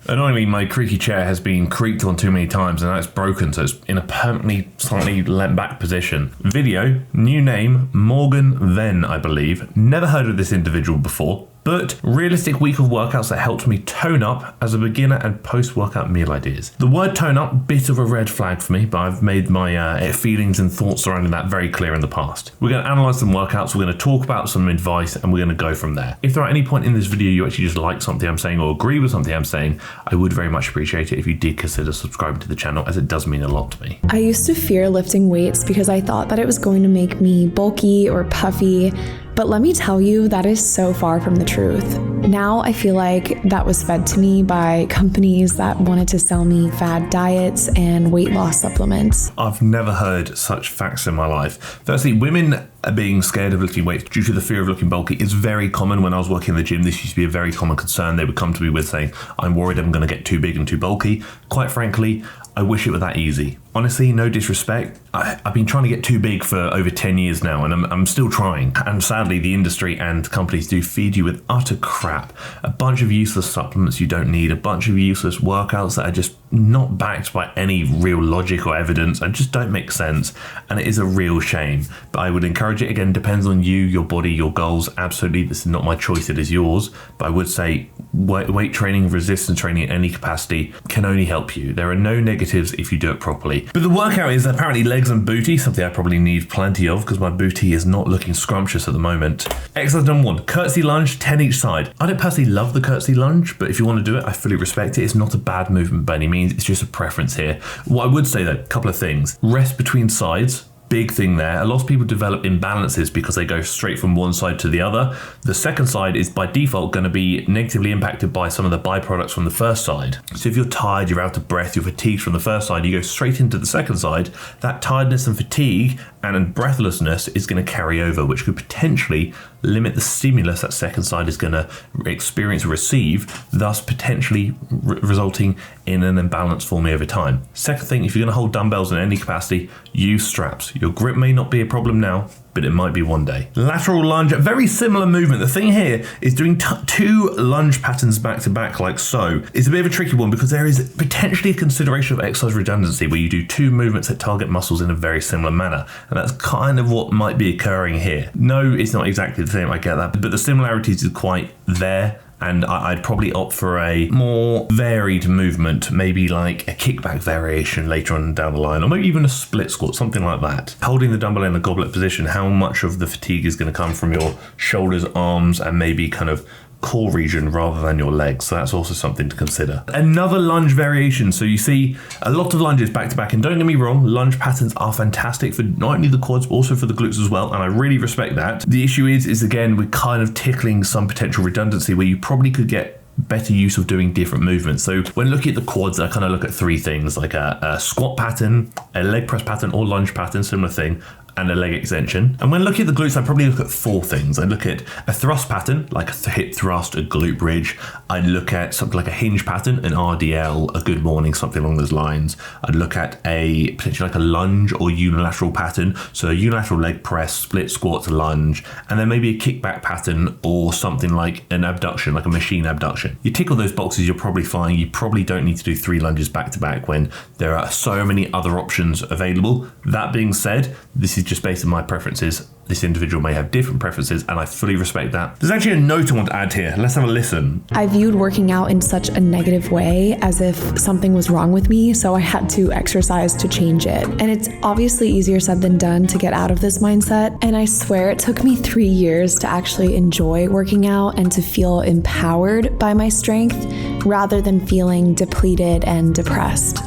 Annoyingly, my creaky chair has been creaked on too many times and now it's broken, so it's in a permanently slightly leant back position. Video, new name, Morgan Venn, I believe. Never heard of this individual before, but realistic week of workouts that helped me tone up as a beginner and post-workout meal ideas. The word tone up, bit of a red flag for me, but I've made my feelings and thoughts surrounding that very clear in the past. We're going to analyze some workouts, we're going to talk about some advice, and we're going to go from there. If there are any point in this video you actually just like something I'm saying or agree with something I'm saying, I would very much appreciate it if you did consider subscribing to the channel, as it does mean a lot to me. I used to fear lifting weights because I thought that it was going to make me bulky or puffy, but let me tell you, that is so far from the truth. Now I feel like that was fed to me by companies that wanted to sell me fad diets and weight loss supplements. I've never heard such facts in my life. Firstly, women being scared of lifting weights due to the fear of looking bulky is very common. When I was working in the gym, this used to be a very common concern. They would come to me with saying, I'm worried I'm going to get too big and too bulky. Quite frankly, I wish it were that easy. Honestly, no disrespect, I've been trying to get too big for over 10 years now, and I'm still trying. And sadly, the industry and companies do feed you with utter crap. A bunch of useless supplements you don't need, a bunch of useless workouts that are just not backed by any real logic or evidence and just don't make sense. And it is a real shame. But I would encourage it, again, depends on you, your body, your goals. Absolutely, this is not my choice, it is yours. But I would say weight training, resistance training at any capacity can only help you. There are no negatives if you do it properly. But the workout is apparently legs and booty, something I probably need plenty of because my booty is not looking scrumptious at the moment. Exercise number 1, curtsy lunge, 10 each side. I don't personally love the curtsy lunge, but if you want to do it, I fully respect it. It's not a bad movement by any means, it's just a preference here. What I would say though, a couple of things. Rest between sides. Big thing there. A lot of people develop imbalances because they go straight from one side to the other. The second side is by default going to be negatively impacted by some of the byproducts from the first side. So if you're tired, you're out of breath, you're fatigued from the first side, you go straight into the second side, that tiredness and fatigue and breathlessness is going to carry over, which could potentially limit the stimulus that second side is going to experience or receive, thus potentially resulting in an imbalance for me over time. Second thing, if you're going to hold dumbbells in any capacity, use straps. Your grip may not be a problem now, but it might be one day. Lateral lunge, a very similar movement. The thing here is doing two lunge patterns back to back like so. It's a bit of a tricky one because there is potentially a consideration of exercise redundancy where you do two movements that target muscles in a very similar manner. And that's kind of what might be occurring here. No, it's not exactly the same, I get that, but the similarities are quite there. And I'd probably opt for a more varied movement, maybe like a kickback variation later on down the line, or maybe even a split squat, something like that. Holding the dumbbell in a goblet position, how much of the fatigue is going to come from your shoulders, arms, and maybe kind of core region rather than your legs. So that's also something to consider. Another lunge variation. So you see a lot of lunges back to back, and don't get me wrong, lunge patterns are fantastic for not only the quads, but also for the glutes as well. And I really respect that. The issue is again, we're kind of tickling some potential redundancy where you probably could get better use of doing different movements. So when looking at the quads, I kind of look at three things, like a squat pattern, a leg press pattern or lunge pattern, similar thing, and a leg extension. And when looking at the glutes, I probably look at four things. I look at a thrust pattern, like a hip thrust, a glute bridge. I look at something like a hinge pattern, an RDL, a good morning, something along those lines. I'd look at a potentially like a lunge or unilateral pattern. So a unilateral leg press, split squat to lunge, and then maybe a kickback pattern or something like an abduction, like a machine abduction. You tick all those boxes, you're probably fine. You probably don't need to do 3 lunges back to back when there are so many other options available. That being said, this is just based on my preferences. This individual may have different preferences, and I fully respect that. There's actually a note I want to add here. Let's have a listen. I viewed working out in such a negative way, as if something was wrong with me, so I had to exercise to change it. And it's obviously easier said than done to get out of this mindset, and I swear it took me 3 years to actually enjoy working out and to feel empowered by my strength, rather than feeling depleted and depressed.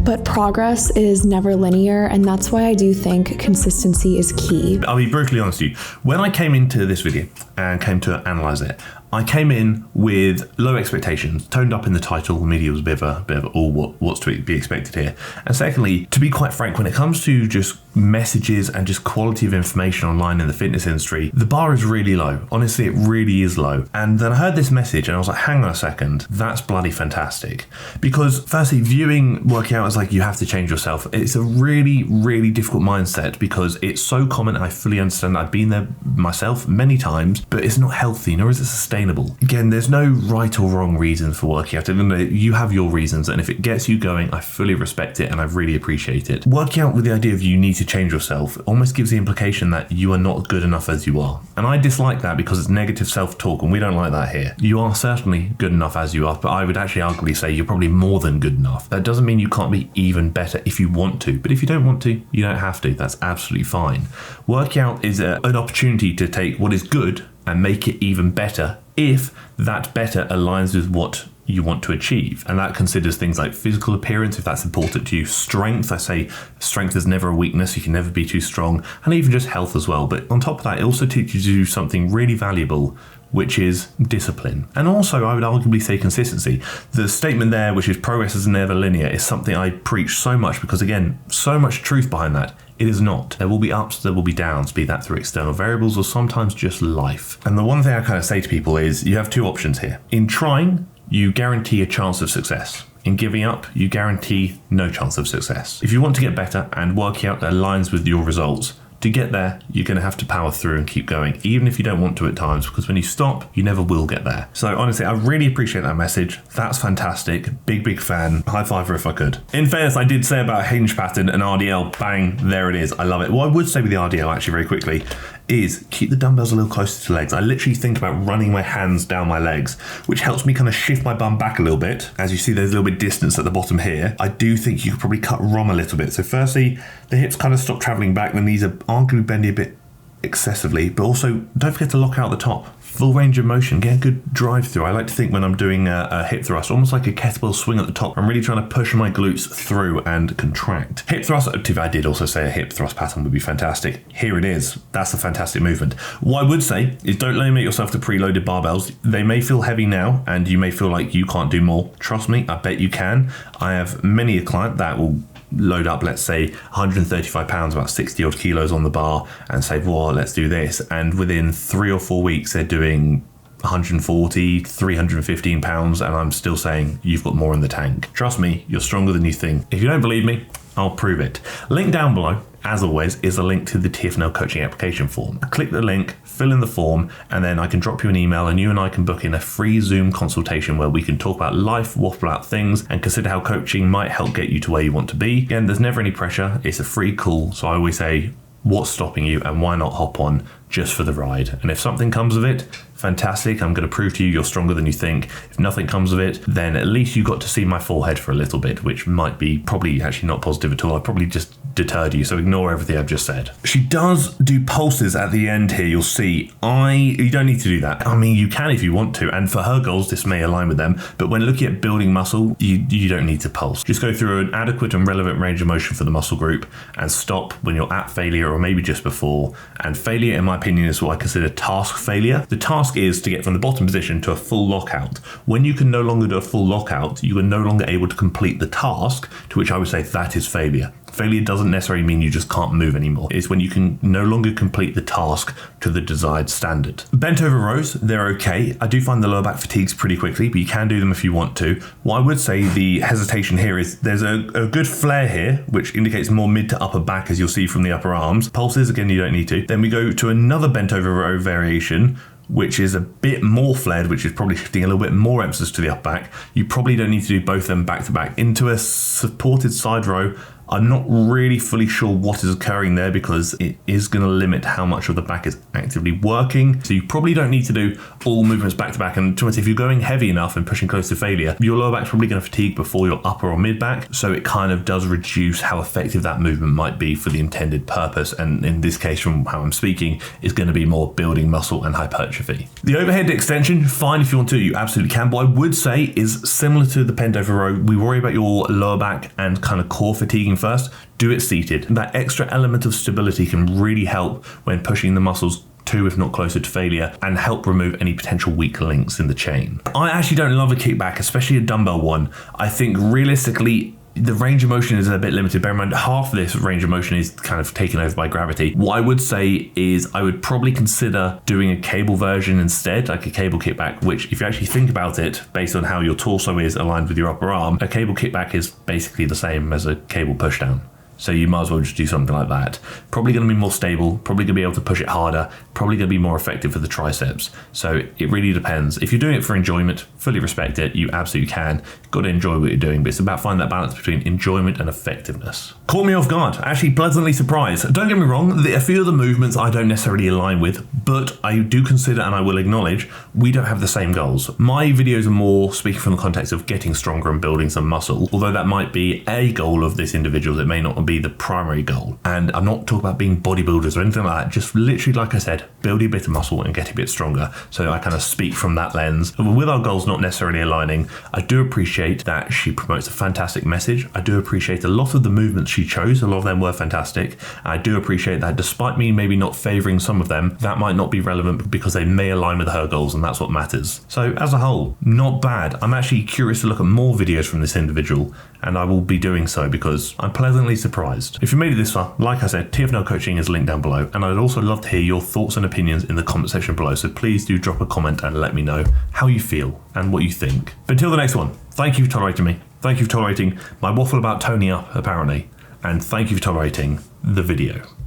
But progress is never linear, and that's why I do think consistency is key. I'll be brutally honest with you. When I came into this video and came to analyze it, I came in with low expectations, toned up in the title. The media was a bit of what's to be expected here. And secondly, to be quite frank, when it comes to just messages and just quality of information online in the fitness industry, the bar is really low. Honestly, it really is low. And then I heard this message and I was like, hang on a second, that's bloody fantastic. Because firstly, viewing working out as like you have to change yourself, it's a really, really difficult mindset because it's so common. I fully understand. I've been there myself many times, but it's not healthy, nor is it sustainable. Again, there's no right or wrong reason for working out. You have your reasons, and if it gets you going, I fully respect it and I really appreciate it. Working out with the idea of you need to change yourself almost gives the implication that you are not good enough as you are. And I dislike that because it's negative self-talk, and we don't like that here. You are certainly good enough as you are, but I would actually arguably say you're probably more than good enough. That doesn't mean you can't be even better if you want to, but if you don't want to, you don't have to. That's absolutely fine. Working out is an opportunity to take what is good and make it even better if that better aligns with what you want to achieve. And that considers things like physical appearance, if that's important to you, strength. I say strength is never a weakness, you can never be too strong, and even just health as well. But on top of that, it also teaches you something really valuable, which is discipline. And also, I would arguably say consistency. The statement there, which is progress is never linear, is something I preach so much because, again, so much truth behind that. It is not. There will be ups, there will be downs, be that through external variables or sometimes just life. And the one thing I kind of say to people is you have two options here. In trying, you guarantee a chance of success. In giving up, you guarantee no chance of success. If you want to get better and working out that aligns with your results, to get there, you're going to have to power through and keep going, even if you don't want to at times, because when you stop, you never will get there. So honestly, I really appreciate that message. That's fantastic. Big, big fan. High fiver if I could. In fairness, I did say about hinge pattern and RDL. Bang, there it is. I love it. What I would say with the RDL, actually, very quickly, is keep the dumbbells a little closer to legs. I literally think about running my hands down my legs, which helps me kind of shift my bum back a little bit. As you see, there's a little bit of distance at the bottom here. I do think you could probably cut ROM a little bit. So firstly, the hips kind of stop traveling back, the knees are arguably bending a bit excessively, but also don't forget to lock out the top. Full range of motion, get a good drive through. I like to think when I'm doing a hip thrust, almost like a kettlebell swing at the top, I'm really trying to push my glutes through and contract. Hip thrust, I did also say a hip thrust pattern would be fantastic. Here it is. That's a fantastic movement. What I would say is don't limit yourself to preloaded barbells. They may feel heavy now and you may feel like you can't do more. Trust me, I bet you can. I have many a client that will load up, let's say 135 pounds, about 60 odd kilos on the bar, and say, well, let's do this. And within 3 or 4 weeks, they're doing 140, 315 pounds, and I'm still saying you've got more in the tank. Trust me, you're stronger than you think. If you don't believe me, I'll prove it. Link down below, as always, is a link to the TFNL coaching application form. Click the link, fill in the form, and then I can drop you an email and you and I can book in a free Zoom consultation where we can talk about life, waffle about things, and consider how coaching might help get you to where you want to be. Again, there's never any pressure. It's a free call. So I always say, what's stopping you and why not hop on just for the ride? And if something comes of it, fantastic. I'm going to prove to you you're stronger than you think. If nothing comes of it, then at least you got to see my forehead for a little bit, which might be probably actually not positive at all. I probably just deterred you, so ignore everything I've just said. She does do pulses at the end here, you'll see. You don't need to do that. I mean, you can if you want to, and for her goals, this may align with them, but when looking at building muscle, you don't need to pulse. Just go through an adequate and relevant range of motion for the muscle group and stop when you're at failure or maybe just before. And failure, in my opinion, is what I consider task failure. The task is to get from the bottom position to a full lockout. When you can no longer do a full lockout, you are no longer able to complete the task, to which I would say that is failure. Failure doesn't necessarily mean you just can't move anymore. It's when you can no longer complete the task to the desired standard. Bent over rows, they're okay. I do find the lower back fatigues pretty quickly, but you can do them if you want to. What I would say the hesitation here is there's a good flare here, which indicates more mid to upper back, as you'll see from the upper arms. Pulses, again, you don't need to. Then we go to another bent over row variation, which is a bit more flared, which is probably shifting a little bit more emphasis to the upper back. You probably don't need to do both of them back to back. Into a supported side row, I'm not really fully sure what is occurring there because it is going to limit how much of the back is actively working. So you probably don't need to do all movements back to back. And to be honest, if you're going heavy enough and pushing close to failure, your lower back's probably going to fatigue before your upper or mid back. So it kind of does reduce how effective that movement might be for the intended purpose. And in this case, from how I'm speaking, is going to be more building muscle and hypertrophy. The overhead extension, fine if you want to, you absolutely can. What I would say is similar to the bent over row, we worry about your lower back and kind of core fatiguing first. Do it seated. That extra element of stability can really help when pushing the muscles to, if not closer to failure, and help remove any potential weak links in the chain. I actually don't love a kickback, especially a dumbbell one. I think realistically, the range of motion is a bit limited. Bear in mind, half of this range of motion is kind of taken over by gravity. What I would say is I would probably consider doing a cable version instead, like a cable kickback, which if you actually think about it, based on how your torso is aligned with your upper arm, a cable kickback is basically the same as a cable pushdown. So you might as well just do something like that. Probably going to be more stable, probably going to be able to push it harder, probably going to be more effective for the triceps. So it really depends. If you're doing it for enjoyment, fully respect it, you absolutely can. You've got to enjoy what you're doing, but it's about finding that balance between enjoyment and effectiveness. Caught me off guard, actually pleasantly surprised. Don't get me wrong, a few of the movements I don't necessarily align with, but I do consider and I will acknowledge we don't have the same goals. My videos are more speaking from the context of getting stronger and building some muscle, although that might be a goal of this individual, it may not be the primary goal. And I'm not talking about being bodybuilders or anything like that, just literally, like I said, build a bit of muscle and get a bit stronger. So I kind of speak from that lens. With our goals not necessarily aligning, I do appreciate that she promotes a fantastic message. I do appreciate a lot of the movements she chose, a lot of them were fantastic. I do appreciate that despite me maybe not favouring some of them, that might not be relevant because they may align with her goals, and that's what matters. So as a whole, not bad. I'm actually curious to look at more videos from this individual, and I will be doing so because I'm pleasantly surprised. If you made it this far, like I said, TFNL coaching is linked down below, and I'd also love to hear your thoughts and opinions in the comment section below, so please do drop a comment and let me know how you feel and what you think. But until the next one, thank you for tolerating me, thank you for tolerating my waffle about toning up apparently, and thank you for tolerating the video.